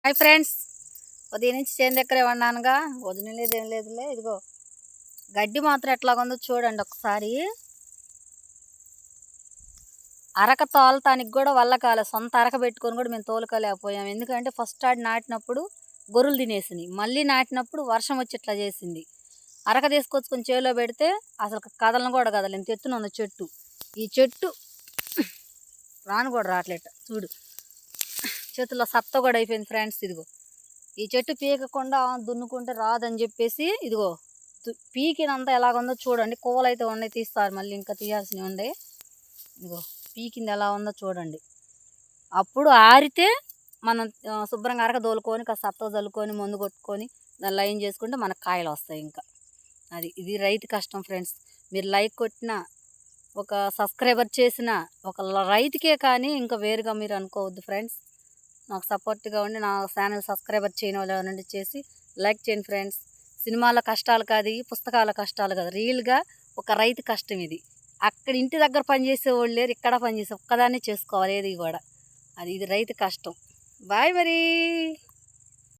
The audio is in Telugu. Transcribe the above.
హాయ్ ఫ్రెండ్స్, ఉదయం నుంచి చేను దగ్గరే ఉన్నానుగా. వదిలేదు ఏం లేదులే. ఇదిగో గడ్డి మాత్రం ఎట్లాగుందో చూడండి ఒకసారి. అరక తోలటానికి కూడా వల్ల కాలే. సొంత అరక పెట్టుకొని కూడా మేము తోలుకోలేకపోయాం. ఎందుకంటే ఫస్ట్ ఆడి నాటినప్పుడు గొర్రెలు తినేసినాయి, మళ్ళీ నాటినప్పుడు వర్షం వచ్చి ఇట్లా చేసింది. అరక తీసుకొచ్చుకొని చేలో పెడితే అసలు కదలను కూడా కదలు. ఇంత ఎత్తున ఉంది చెట్టు. ఈ చెట్టు రాను కూడా రావట్లేట చూడు. చేతుల్లో సత్త కూడా అయిపోయింది ఫ్రెండ్స్. ఇదిగో ఈ చెట్టు పీకకుండా దున్నుకుంటే రాదని చెప్పేసి ఇదిగో పీకినంతా ఎలాగుందో చూడండి. కొవ్వలు అయితే ఉన్నాయి, తీస్తారు మళ్ళీ, ఇంకా తీయాల్సినవి ఉండే. ఇదిగో పీకింది ఎలా ఉందో చూడండి. అప్పుడు ఆరితే మనం శుభ్రంగా అరక దోలుకొని సత్త చల్లుకొని మందు కొట్టుకొని దాన్ని లైన్ చేసుకుంటే మనకు కాయలు వస్తాయి. ఇంకా ఇది రైతు కష్టం ఫ్రెండ్స్. మీరు లైక్ కొట్టినా, ఒక సబ్స్క్రైబర్ చేసిన ఒక రైతుకే కానీ ఇంకా వేరుగా మీరు అనుకోవద్దు ఫ్రెండ్స్. నాకు సపోర్ట్గా ఉండి నా ఛానల్ సబ్స్క్రైబర్ చేయని వాళ్ళు ఎవరండి చేసి లైక్ చేయండి ఫ్రెండ్స్. సినిమాల కష్టాలు కాదు, పుస్తకాల కష్టాలు కాదు, రియల్గా ఒక రైతు కష్టం ఇది. అక్కడ ఇంటి దగ్గర పనిచేసే వాళ్ళు లేరు, ఇక్కడ పనిచేసే ఒక్కదాన్ని చేసుకోవాలి ఏది కూడా. ఇది రైతు కష్టం. బాయ్ మరి.